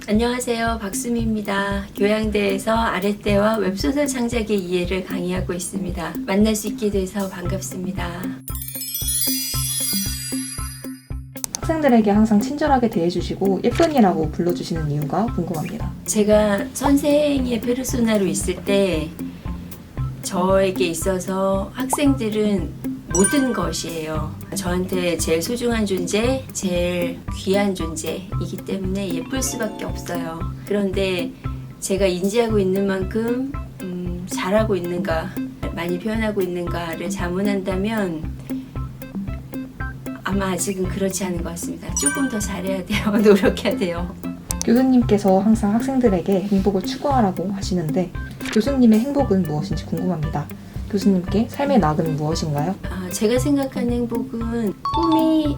안녕하세요. 박수미입니다. 교양대에서 아랫대와 웹소설 창작의 이해를 강의하고 있습니다. 만날 수 있게 돼서 반갑습니다. 학생들에게 항상 친절하게 대해주시고 예쁜이라고 불러주시는 이유가 궁금합니다. 제가 선생의 페르소나로 있을 때 저에게 있어서 학생들은 모든 것이에요. 저한테 제일 소중한 존재, 제일 귀한 존재이기 때문에 예쁠 수밖에 없어요. 그런데 제가 인지하고 있는 만큼 잘하고 있는가, 많이 표현하고 있는가를 자문한다면 아마 아직은 그렇지 않은 것 같습니다. 조금 더 잘해야 돼요. 노력해야 돼요. 교수님께서 항상 학생들에게 행복을 추구하라고 하시는데 교수님의 행복은 무엇인지 궁금합니다. 교수님께 삶의 낙은 무엇인가요? 제가 생각하는 행복은 꿈이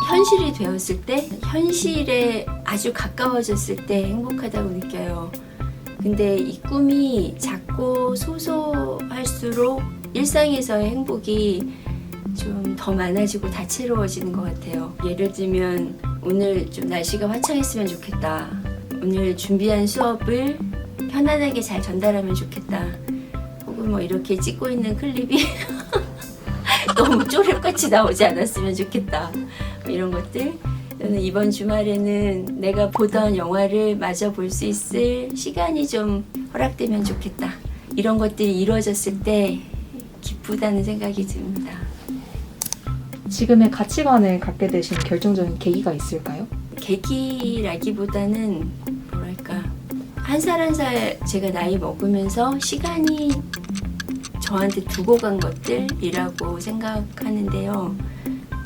현실이 되었을 때, 현실에 아주 가까워졌을 때 행복하다고 느껴요. 근데 이 꿈이 작고 소소할수록 일상에서의 행복이 좀 더 많아지고 다채로워지는 것 같아요. 예를 들면 오늘 좀 날씨가 화창했으면 좋겠다. 오늘 준비한 수업을 편안하게 잘 전달하면 좋겠다. 혹은 뭐 이렇게 찍고 있는 클립이 너무 쪼렙같이 나오지 않았으면 좋겠다. 뭐 이런 것들. 저는 이번 주말에는 내가 보던 영화를 마저 볼 수 있을 시간이 좀 허락되면 좋겠다. 이런 것들이 이루어졌을 때 기쁘다는 생각이 듭니다. 지금의 가치관을 갖게 되신 결정적인 계기가 있을까요? 계기라기보다는 뭐랄까, 한 살 한 살 제가 나이 먹으면서 시간이 저한테 두고 간 것들이라고 생각하는데요.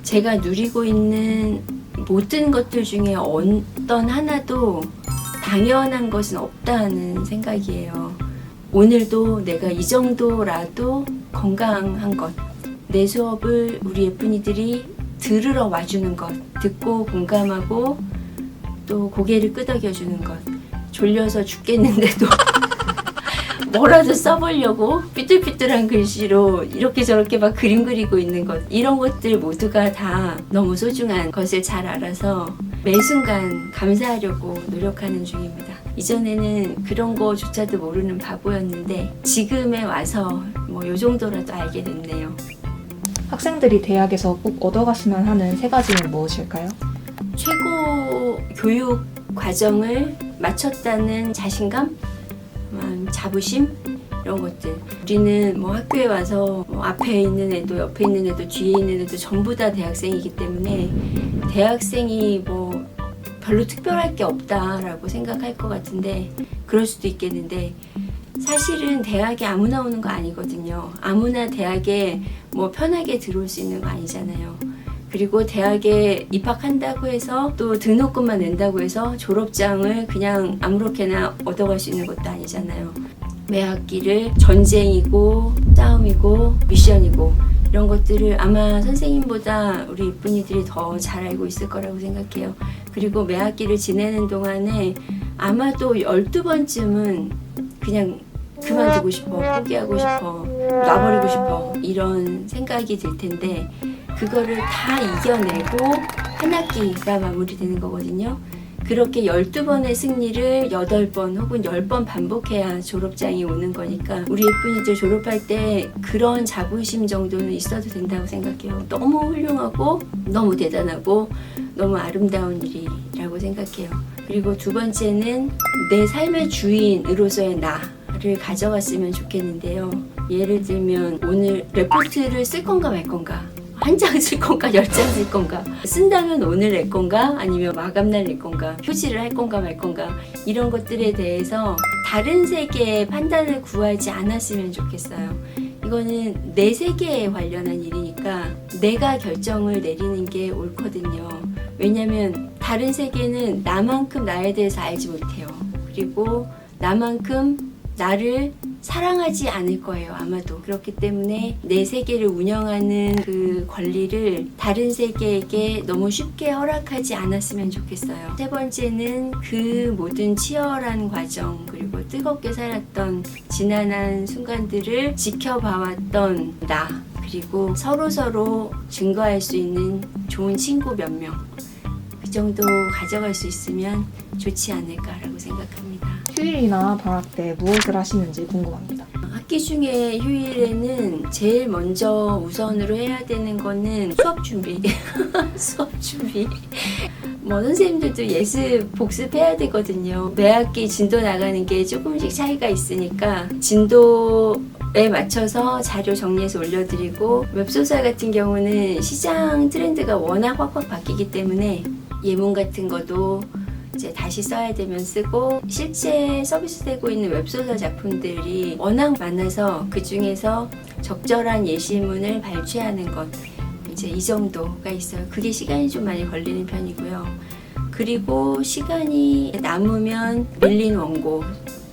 제가 누리고 있는 모든 것들 중에 어떤 하나도 당연한 것은 없다는 생각이에요. 오늘도 내가 이 정도라도 건강한 것, 내 수업을 우리 예쁜이들이 들으러 와주는 것, 듣고 공감하고 또 고개를 끄덕여주는 것, 졸려서 죽겠는데도 뭐라도 써보려고 삐뚤삐뚤한 글씨로 이렇게 저렇게 막 그림 그리고 있는 것, 이런 것들 모두가 다 너무 소중한 것을 잘 알아서 매 순간 감사하려고 노력하는 중입니다. 이전에는 그런 거조차도 모르는 바보였는데 지금에 와서 뭐 요 정도라도 알게 됐네요. 학생들이 대학에서 꼭 얻어갔으면 하는 세 가지는 무엇일까요? 최고 교육 과정을 마쳤다는 자신감, 자부심, 이런 것들. 우리는 뭐 학교에 와서 뭐 앞에 있는 애도 옆에 있는 애도 뒤에 있는 애도 전부 다 대학생이기 때문에 대학생이 뭐 별로 특별할 게 없다라고 생각할 것 같은데, 그럴 수도 있겠는데 사실은 대학에 아무나 오는 거 아니거든요. 아무나 대학에 뭐 편하게 들어올 수 있는 거 아니잖아요. 그리고 대학에 입학한다고 해서 또 등록금만 낸다고 해서 졸업장을 그냥 아무렇게나 얻어갈 수 있는 것도 아니잖아요. 매 학기를 전쟁이고 싸움이고 미션이고 이런 것들을 아마 선생님보다 우리 이쁜이들이 더 잘 알고 있을 거라고 생각해요. 그리고 매 학기를 지내는 동안에 아마도 12번쯤은 그냥 그만두고 싶어, 포기하고 싶어, 놔버리고 싶어, 이런 생각이 들 텐데 그거를 다 이겨내고 한 학기가 마무리되는 거거든요. 그렇게 12번의 승리를 8번 혹은 10번 반복해야 졸업장이 오는 거니까 우리 예쁜이들 졸업할 때 그런 자부심 정도는 있어도 된다고 생각해요. 너무 훌륭하고 너무 대단하고 너무 아름다운 일이라고 생각해요. 그리고 두 번째는 내 삶의 주인으로서의 나를 가져갔으면 좋겠는데요. 예를 들면 오늘 레포트를 쓸 건가 말 건가, 한 장 쓸 건가 10장 쓸 건가, 쓴다면 오늘 낼 건가 아니면 마감날 낼 건가, 표지를 할 건가 말 건가, 이런 것들에 대해서 다른 세계의 판단을 구하지 않았으면 좋겠어요. 이거는 내 세계에 관련한 일이니까 내가 결정을 내리는 게 옳거든요. 왜냐면 다른 세계는 나만큼 나에 대해서 알지 못해요. 그리고 나만큼 나를 사랑하지 않을 거예요, 아마도. 그렇기 때문에 내 세계를 운영하는 그 권리를 다른 세계에게 너무 쉽게 허락하지 않았으면 좋겠어요. 세 번째는 그 모든 치열한 과정, 그리고 뜨겁게 살았던 지난한 순간들을 지켜봐왔던 나, 그리고 서로서로 증거할 수 있는 좋은 친구 몇 명, 그 정도 가져갈 수 있으면 좋지 않을까라고 생각합니다. 휴일이나 방학 때 무엇을 하시는지 궁금합니다. 학기 중에 휴일에는 제일 먼저 우선으로 해야 되는 거는 수업 준비. 수업 준비. 뭐 선생님들도 예습 복습해야 되거든요. 매 학기 진도 나가는 게 조금씩 차이가 있으니까 진도에 맞춰서 자료 정리해서 올려드리고, 웹소설 같은 경우는 시장 트렌드가 워낙 확확 바뀌기 때문에 예문 같은 것도 이제 다시 써야 되면 쓰고, 실제 서비스되고 있는 웹소설 작품들이 워낙 많아서 그 중에서 적절한 예시문을 발췌하는 것, 이제 이 정도가 있어요. 그게 시간이 좀 많이 걸리는 편이고요. 그리고 시간이 남으면 밀린 원고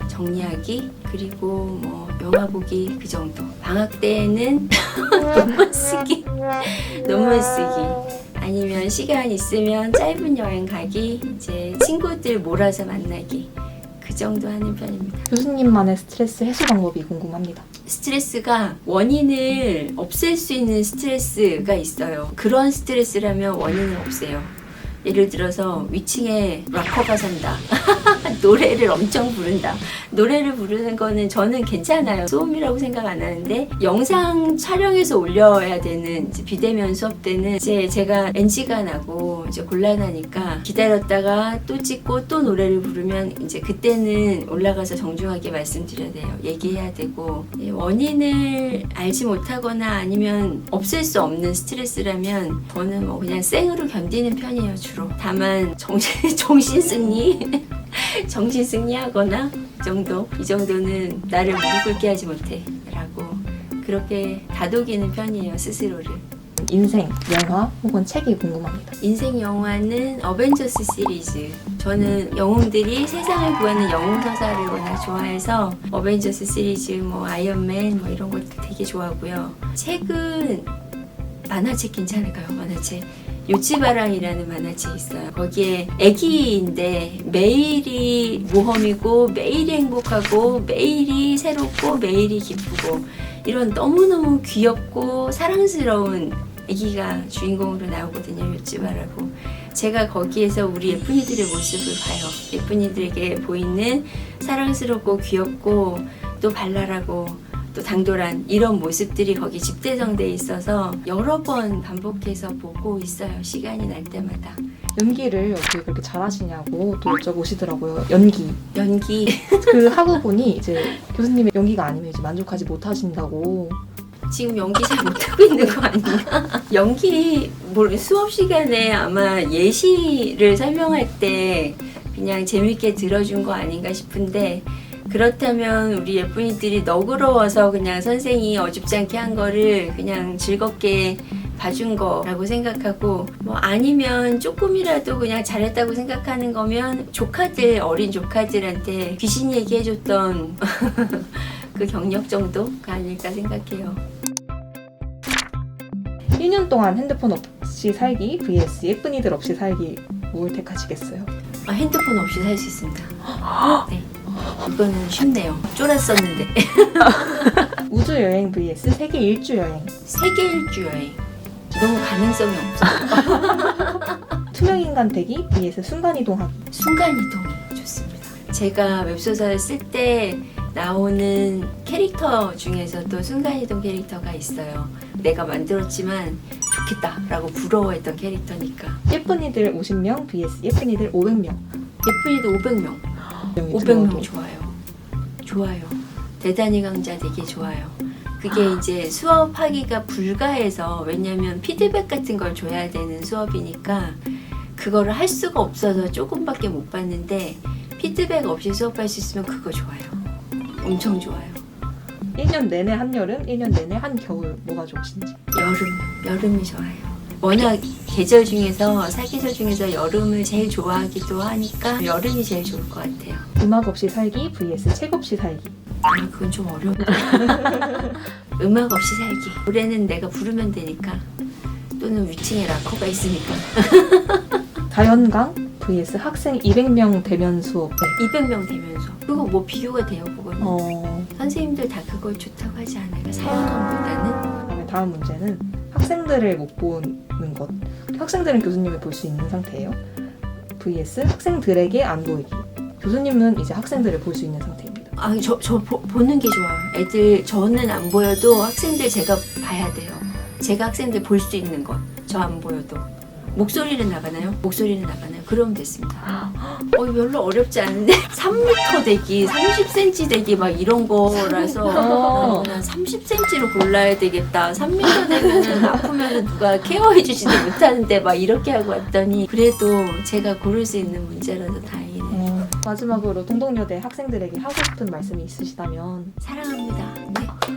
정리하기, 그리고 뭐 영화 보기, 그 정도. 방학 때에는 논문 쓰기, 아니면 시간 있으면 짧은 여행 가기, 이제 친구들 몰아서 만나기, 그 정도 하는 편입니다. 교수님만의 스트레스 해소 방법이 궁금합니다. 스트레스가 원인을 없앨 수 있는 스트레스가 있어요. 그런 스트레스라면 원인을 없애요. 예를 들어서 위층에 락커가 산다. 노래를 엄청 부른다. 노래를 부르는 거는 저는 괜찮아요. 소음이라고 생각 안 하는데, 영상 촬영해서 올려야 되는 이제 비대면 수업 때는 이제 제가 NG가 나고 이제 곤란하니까 기다렸다가 또 찍고 또 노래를 부르면 이제 그때는 올라가서 정중하게 말씀드려야 돼요. 얘기해야 되고, 원인을 알지 못하거나 아니면 없앨 수 없는 스트레스라면 저는 뭐 그냥 생으로 견디는 편이에요, 주로. 다만 정신 승리하거나 이 정도는 나를 무릎 꿇게 하지 못해 라고 그렇게 다독이는 편이에요, 스스로를. 인생, 영화 혹은 책이 궁금합니다. 인생 영화는 어벤져스 시리즈. 저는 영웅들이 세상을 구하는 영웅 서사를 워낙 좋아해서 어벤져스 시리즈, 뭐 아이언맨 뭐 이런 것도 되게 좋아하고요. 책은 만화책 괜찮을까요? 만화책. 요치바랑이라는 만화책이 있어요. 거기에 애기인데 매일이 모험이고 매일이 행복하고 매일이 새롭고 매일이 기쁘고 이런 너무너무 귀엽고 사랑스러운 애기가 주인공으로 나오거든요. 요치바라고. 제가 거기에서 우리 예쁜이들의 모습을 봐요. 예쁜이들에게 보이는 사랑스럽고 귀엽고 또 발랄하고 또 당돌한 이런 모습들이 거기 집대성돼 있어서 여러 번 반복해서 보고 있어요. 시간이 날 때마다. 연기를 어떻게 그렇게 잘하시냐고 또 여쭤보시더라고요. 연기. 그 학우분이 이제 교수님의 연기가 아니면 이제 만족하지 못하신다고. 지금 연기 잘 못하고 있는 거 아닌가? 연기 수업 시간에 아마 예시를 설명할 때 그냥 재밌게 들어준 거 아닌가 싶은데, 그렇다면 우리 예쁜이들이 너그러워서 그냥 선생이 어줍지 않게 한 거를 그냥 즐겁게 봐준 거라고 생각하고, 뭐 아니면 조금이라도 그냥 잘했다고 생각하는 거면 어린 조카들한테 귀신 얘기해줬던 그 경력 정도가 아닐까 생각해요. 1년 동안 핸드폰 없이 살기 vs 예쁜이들 없이 살기, 뭘 택하시겠어요? 핸드폰 없이 살 수 있습니다. 네. 이거는 쉽네요. 쫄았었는데. 우주여행 vs 세계 일주 여행. 세계 일주 여행. 너무 가능성이 없어. 투명인간 되기 vs 순간이동하기. 순간이동이 좋습니다. 제가 웹소설을 쓸 때 나오는 캐릭터 중에서도 순간이동 캐릭터가 있어요. 내가 만들었지만 좋겠다라고 부러워했던 캐릭터니까. 예쁜이들 50명 vs 예쁜이들 500명. 예쁜이도 500명. 500명 좋아요. 대단히 강자 되게 좋아요. 그게 이제 수업하기가 불가해서, 왜냐면 피드백 같은 걸 줘야 되는 수업이니까 그거를 할 수가 없어서 조금밖에 못 봤는데, 피드백 없이 수업할 수 있으면 그거 좋아요. 엄청 좋아요. 1년 내내 한여름, 1년 내내 한겨울, 뭐가 좋으신지. 여름이 좋아요. 워낙 계절 중에서, 사계절 중에서 여름을 제일 좋아하기도 하니까 여름이 제일 좋을 것 같아요. 음악 없이 살기 vs 책 없이 살기. 그건 좀 어려운데. 음악 없이 살기. 노래는 내가 부르면 되니까. 또는 위층에 락커가 있으니까. 자연강 vs 학생 200명 대면 수업. 네. 200명 대면 수업. 그거 뭐 비교가 돼요, 그거는. 선생님들 다 그걸 좋다고 하지 않아요? 사연원보다는. 그다음에 다음 문제는 학생들을 못 보는 것. 학생들은 교수님을 볼 수 있는 상태예요. vs 학생들에게 안 보이기. 교수님은 이제 학생들을 볼 수 있는 상태입니다. 저 보는 게 좋아요. 애들 저는 안 보여도 학생들 제가 봐야 돼요. 제가 학생들 볼 수 있는 것. 저 안 보여도. 목소리는 나가나요? 목소리는 나가나요? 그러면 됐습니다. 별로 어렵지 않은데 3m 되기, 30cm 되기 막 이런 거라서 난 30cm로 골라야 되겠다. 3m 되면 아프면 누가 케어해주지도 못하는데 막 이렇게 하고 왔더니 그래도 제가 고를 수 있는 문제라서 다행이네요. 마지막으로 동덕여대 학생들에게 하고 싶은 말씀이 있으시다면? 사랑합니다. 네.